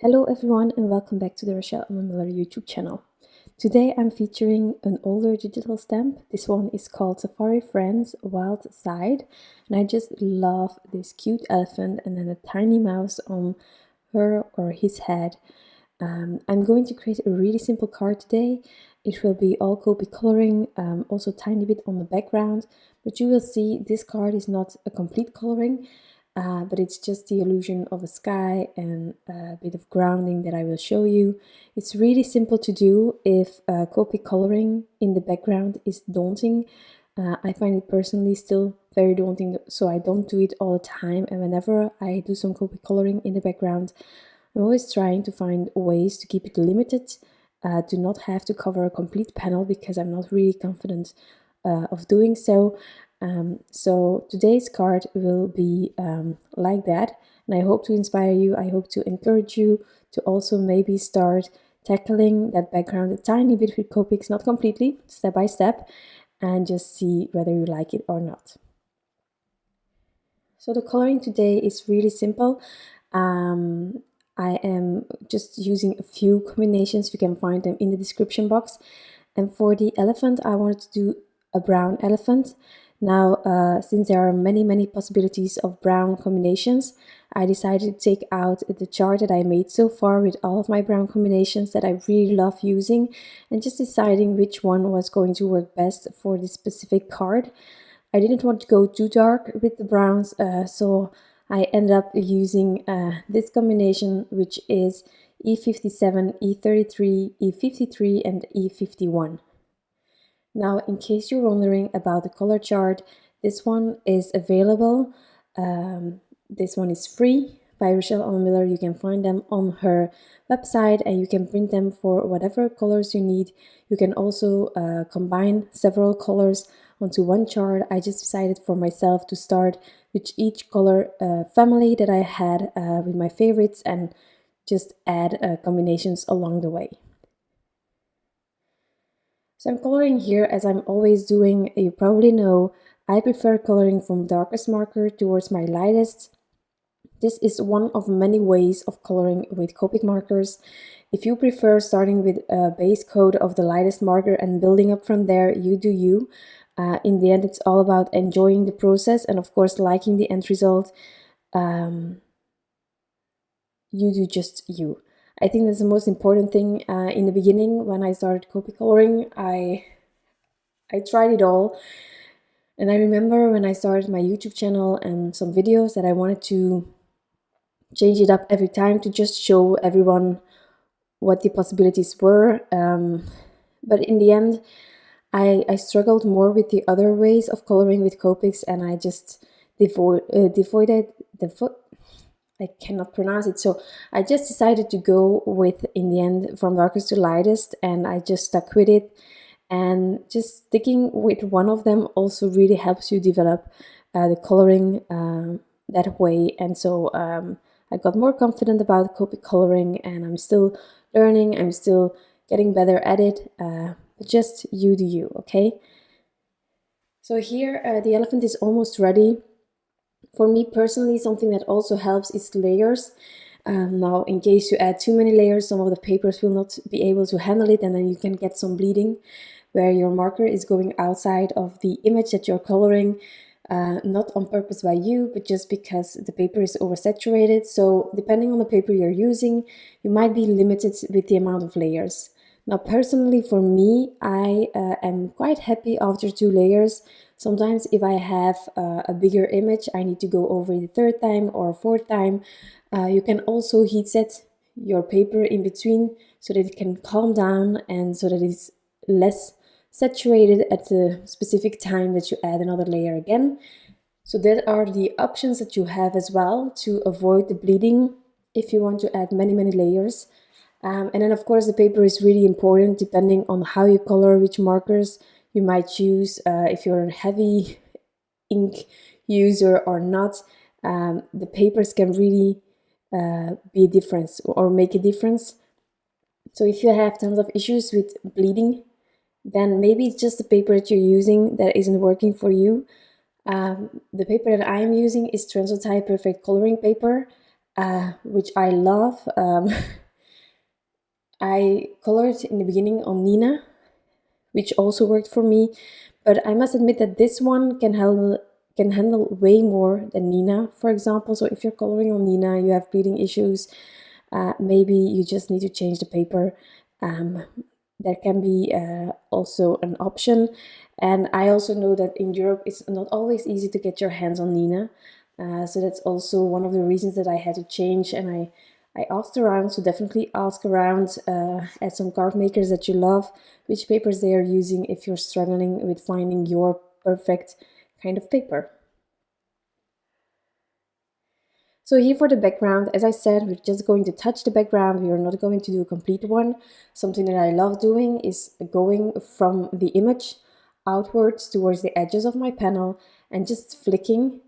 Hello everyone and welcome back to the Rochelle Emma Miller YouTube channel. Today I'm featuring an older digital stamp. This one is called Safari Friends Wild Side and I just love this cute elephant and then a tiny mouse on her or his head. I'm going to create a really simple card today. It will be all Copic coloring, also a tiny bit on the background, but you will see this card is not a complete coloring. But it's just the illusion of a sky and a bit of grounding that I will show you. It's really simple to do if Copic coloring in the background is daunting. I find it personally still very daunting, so I don't do it all the time. And whenever I do some Copic coloring in the background, I'm always trying to find ways to keep it limited, to not have to cover a complete panel because I'm not really confident of doing so. So today's card will be like that, and I hope to inspire you. I hope to encourage you to also maybe start tackling that background a tiny bit with Copics, not completely, step by step, and just see whether you like it or not. So the coloring today is really simple. I am just using a few combinations. You can find them in the description box. And for the elephant, I wanted to do a brown elephant. Now, since there are many possibilities of brown combinations, I decided to take out the chart that I made so far with all of my brown combinations that I really love using and just deciding which one was going to work best for this specific card. I didn't want to go too dark with the browns, so I ended up using this combination, which is E57, E33, E53 and E51. Now, in case you're wondering about the color chart, this one is available. This one is free by Rochelle Emma Miller. You can find them on her website and you can print them for whatever colors you need. You can also combine several colors onto one chart. I just decided for myself to start with each color family that I had with my favorites and just add combinations along the way. So I'm coloring here as I'm always doing. You probably know I prefer coloring from darkest marker towards my lightest. This is one of many ways of coloring with Copic markers. If you prefer starting with a base coat of the lightest marker and building up from there, you do you. In the end, it's all about enjoying the process and of course liking the end result. You do just you. I think that's the most important thing. In the beginning, when I started Copic coloring, I tried it all. And I remember when I started my YouTube channel and some videos that I wanted to change it up every time to just show everyone what the possibilities were. But in the end, I struggled more with the other ways of coloring with Copics and I just I cannot pronounce it. So I just decided to go with, in the end, from darkest to lightest, and I just stuck with it. And just sticking with one of them also really helps you develop the coloring that way. And so I got more confident about Copic coloring, and I'm still learning. I'm still getting better at it. But just you do you, okay? So here the elephant is almost ready. For me personally, something that also helps is layers. Now, in case you add too many layers, some of the papers will not be able to handle it, and then you can get some bleeding where your marker is going outside of the image that you're coloring, not on purpose by you, but just because the paper is oversaturated. So depending on the paper you're using, you might be limited with the amount of layers. Now, personally, for me, I am quite happy after 2 layers. Sometimes if I have a bigger image, I need to go over the 3rd time or 4th time. You can also heat set your paper in between so that it can calm down and so that it's less saturated at the specific time that you add another layer again. So that are the options that you have as well to avoid the bleeding if you want to add many layers. And then of course the paper is really important depending on how you color, which markers you might choose, if you're a heavy ink user or not. The papers can really be a difference or make a difference. So if you have tons of issues with bleeding, then maybe it's just the paper that you're using that isn't working for you. The paper that I'm using is Translotype Perfect Coloring Paper. which I love. I colored in the beginning on Nina, which also worked for me, but I must admit that this one can handle way more than Nina, for example. So if you're coloring on Nina, you have bleeding issues, maybe you just need to change the paper. Um, there can be also an option. And I also know that in Europe it's not always easy to get your hands on Nina. So that's also one of the reasons that I had to change, and I asked around, so definitely ask around at some card makers that you love, which papers they are using if you're struggling with finding your perfect kind of paper. So here for the background, as I said, we're just going to touch the background. We are not going to do a complete one. Something that I love doing is going from the image outwards towards the edges of my panel and just flicking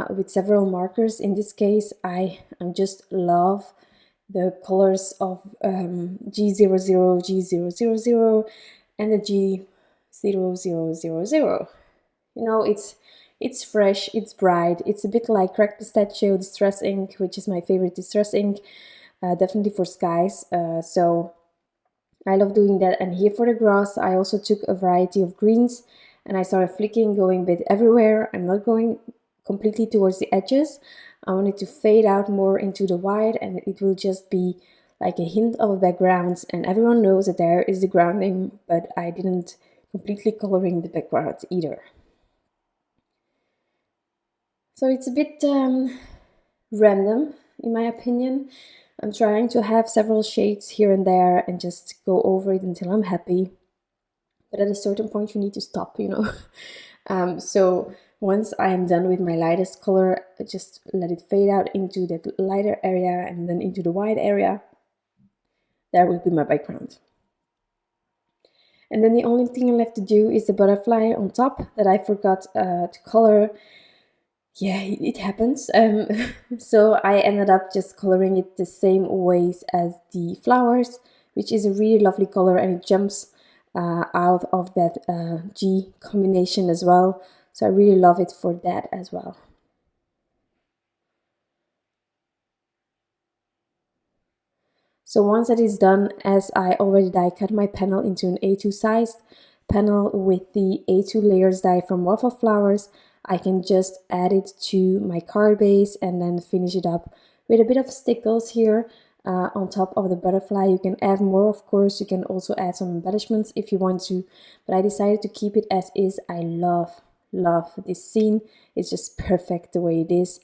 with several markers. In this case, I just love the colors of G00, G000, and the G0000. You know, it's fresh, it's bright, it's a bit like Cracked Pistachio Distress ink, which is my favorite distress ink, definitely for skies. So I love doing that. And here for the grass, I also took a variety of greens and I started flicking, going a bit everywhere. I'm not going completely towards the edges. I want it to fade out more into the white, and it will just be like a hint of a background, and everyone knows that there is the grounding, but I didn't completely coloring the background either. So it's a bit random in my opinion. I'm trying to have several shades here and there and just go over it until I'm happy. But at a certain point you need to stop, you know. So once I am done with my lightest color, I just let it fade out into that lighter area and then into the white area. That will be my background. And then the only thing left to do is the butterfly on top that I forgot to color. Yeah, it happens. So I ended up just coloring it the same ways as the flowers, which is a really lovely color, and it jumps out of that G combination as well. So I really love it for that as well. So once that is done, as I already die cut my panel into an A2 sized panel with the A2 layers die from Waffle Flowers, I can just add it to my card base and then finish it up with a bit of stickles here on top of the butterfly. You can add more, of course. You can also add some embellishments if you want to, but I decided to keep it as is. I love this scene. It's just perfect the way it is.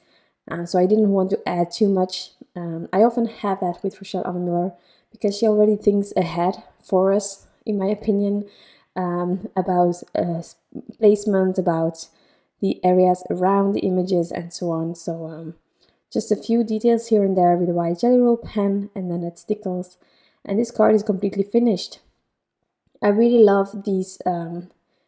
So I didn't want to add too much. I often have that with Rochelle Anna Miller because she already thinks ahead for us, in my opinion, about placement, about the areas around the images and so on. So just a few details here and there with a white jelly roll pen, and then it stickles. And this card is completely finished. I really love these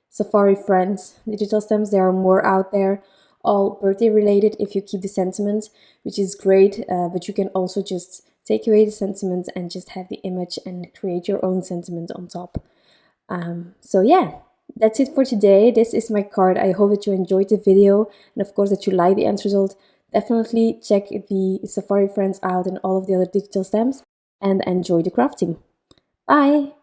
Safari Friends digital stamps. They are more out there, all birthday related if you keep the sentiment, which is great, but you can also just take away the sentiment and just have the image and create your own sentiment on top. So yeah, that's it for today. This is my card. I hope that you enjoyed the video, and of course that you like the end result. Definitely check the Safari Friends out and all of the other digital stamps, and enjoy the crafting. Bye!